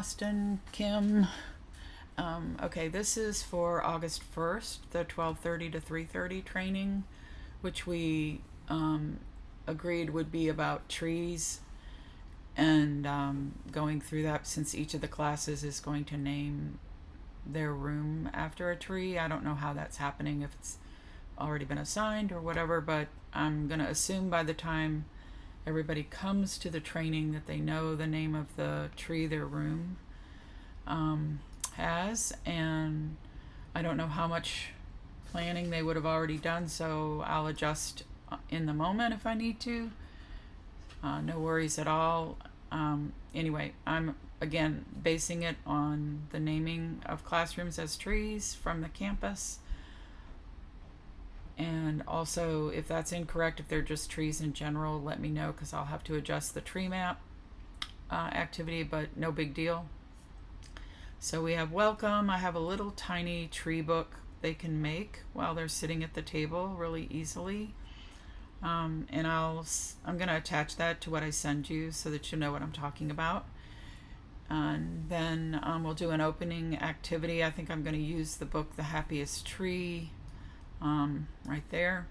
Austin, Kim. Okay, this is for August 1st, the 12:30 to 3:30 training, which we agreed would be about trees and going through that since each of the classes is going to name their room after a tree. I don't know how that's happening, if it's already been assigned or whatever, but I'm going to assume by the time everybody comes to the training that they know the name of the tree their room has. And I don't know how much planning they would have already done, so I'll adjust in the moment if I need to. No worries at all. Anyway, I'm again basing it on the naming of classrooms as trees from the campus. And also, if that's incorrect, if they're just trees in general, let me know, because I'll have to adjust the tree map activity, but no big deal. So we have welcome. I have a little tiny tree book they can make while they're sitting at the table really easily. And I'm going to attach that to what I send you so that you know what I'm talking about. And then we'll do an opening activity. I think I'm going to use the book The Happiest Tree right there.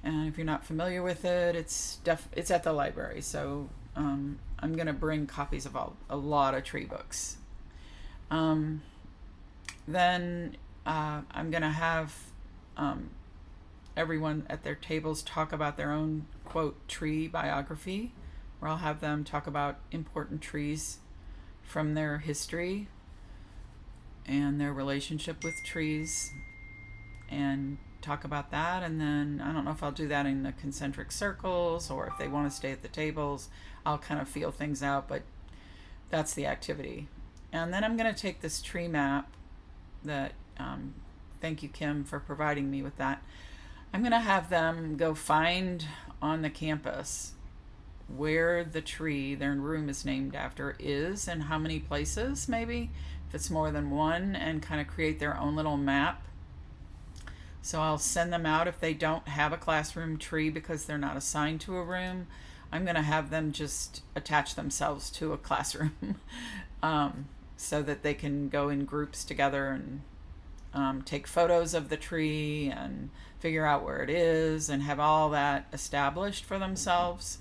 And if you're not familiar with it, it's at the library. So I'm going to bring copies of a lot of tree books. Then I'm going to have everyone at their tables talk about their own, quote, tree biography, where I'll have them talk about important trees from their history and their relationship with trees, and talk about that. And then I don't know if I'll do that in the concentric circles or if they want to stay at the tables. I'll kind of feel things out, but that's the activity. And then I'm going to take this tree map that, thank you, Kim, for providing me with that. I'm going to have them go find on the campus where the tree their room is named after is, and how many places, maybe, if it's more than one, and kind of create their own little map. So I'll send them out if they don't have a classroom tree because they're not assigned to a room. I'm going to have them just attach themselves to a classroom so that they can go in groups together and take photos of the tree and figure out where it is and have all that established for themselves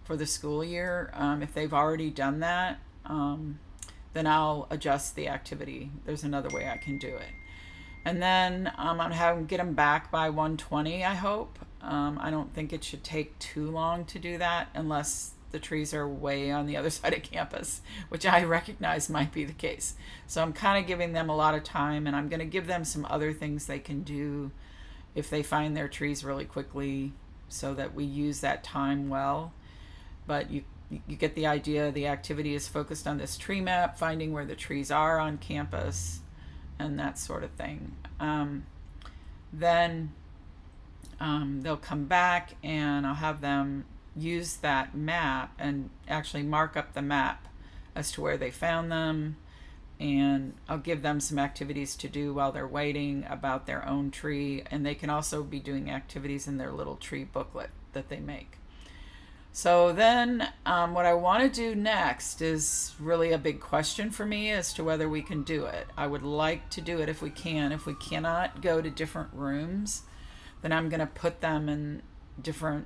for the school year. If they've already done that, then I'll adjust the activity. There's another way I can do it. And then I'm going to get them back by 1:20, I hope. I don't think it should take too long to do that unless the trees are way on the other side of campus, which I recognize might be the case. So I'm kind of giving them a lot of time, and I'm going to give them some other things they can do if they find their trees really quickly, so that we use that time well. But you get the idea. The activity is focused on this tree map, finding where the trees are on campus, and that sort of thing. Then they'll come back, and I'll have them use that map and actually mark up the map as to where they found them. And I'll give them some activities to do while they're waiting about their own tree. And they can also be doing activities in their little tree booklet that they make. So then what I want to do next is really a big question for me as to whether we can do it. I would like to do it if we can. If we cannot go to different rooms, then I'm going to put them in different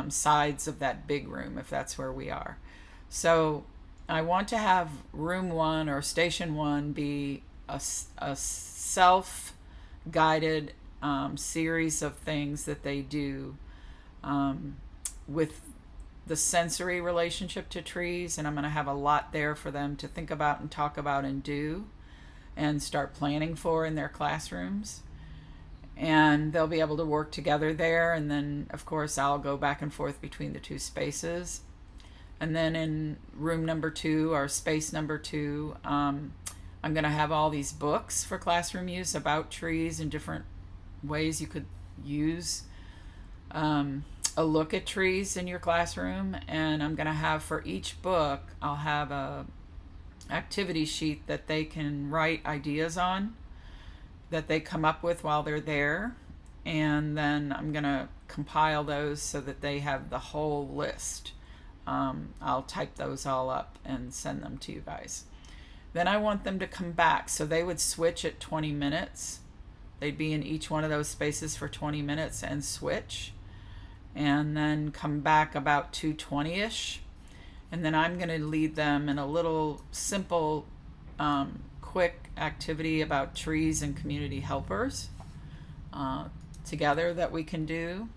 sides of that big room, if that's where we are. So I want to have room 1 or station 1 be a self-guided series of things that they do with the sensory relationship to trees. And I'm going to have a lot there for them to think about and talk about and do and start planning for in their classrooms. And they'll be able to work together there. And then, of course, I'll go back and forth between the two spaces. And then in room number 2, or space number 2, I'm going to have all these books for classroom use about trees and different ways you could use a look at trees in your classroom. And I'm going to have, for each book, I'll have a activity sheet that they can write ideas on, that they come up with while they're there. And then I'm going to compile those so that they have the whole list I'll type those all up and send them to you guys. Then I want them to come back. So they would switch at 20 minutes. They'd be in each one of those spaces for 20 minutes and switch. And then come back about 2:20ish. And then I'm going to lead them in a little simple, quick activity about trees and community helpers together that we can do.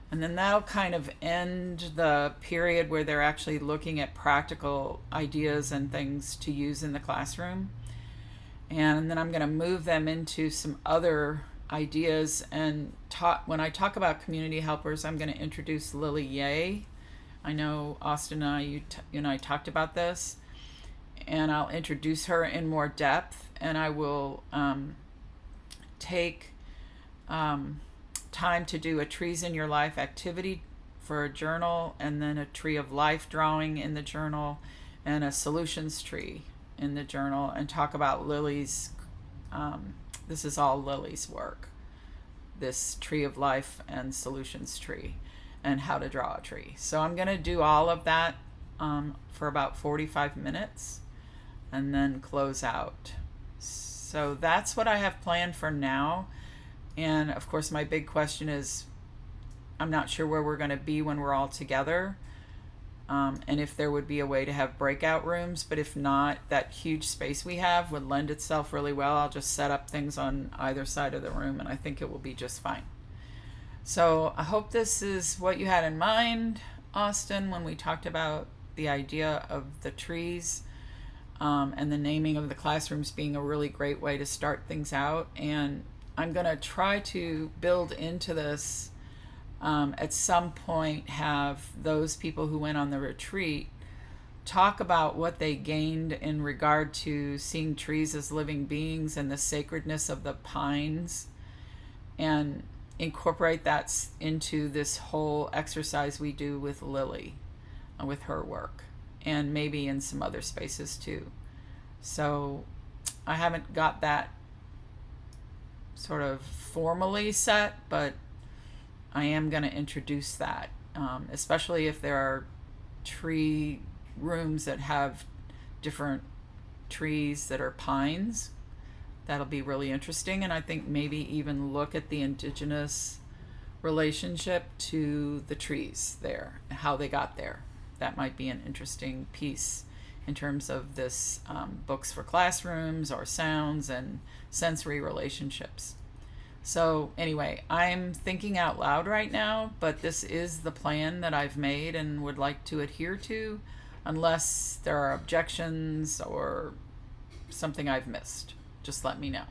And then that'll kind of end the period where they're actually looking at practical ideas and things to use in the classroom. And then I'm going to move them into some other ideas and when I talk about community helpers, I'm going to introduce Lily Yeh. I know Austin and you and I talked about this, and I'll introduce her in more depth, and I will take time to do a Trees in Your Life activity for a journal, and then a Tree of Life drawing in the journal, and a solutions tree in the journal, and talk about Lily's, this is all Lily's work, this Tree of Life and solutions tree, and how to draw a tree. So I'm going to do all of that for about 45 minutes and then close out. So that's what I have planned for now. And of course, my big question is, I'm not sure where we're going to be when we're all together, and if there would be a way to have breakout rooms. But if not, that huge space we have would lend itself really well. I'll just set up things on either side of the room, and I think it will be just fine. So I hope this is what you had in mind, Austin, when we talked about the idea of the trees, and the naming of the classrooms being a really great way to start things out. And I'm going to try to build into this, at some point, have those people who went on the retreat talk about what they gained in regard to seeing trees as living beings and the sacredness of the pines, and incorporate that into this whole exercise we do with Lily, with her work, and maybe in some other spaces too. So I haven't got that sort of formally set, but I am going to introduce that, especially if there are tree rooms that have different trees that are pines. That'll be really interesting, and I think maybe even look at the indigenous relationship to the trees there, how they got there. That might be an interesting piece in terms of this books for classrooms or sounds and sensory relationships. So anyway, I'm thinking out loud right now, but this is the plan that I've made and would like to adhere to, unless there are objections or something I've missed. Just let me know.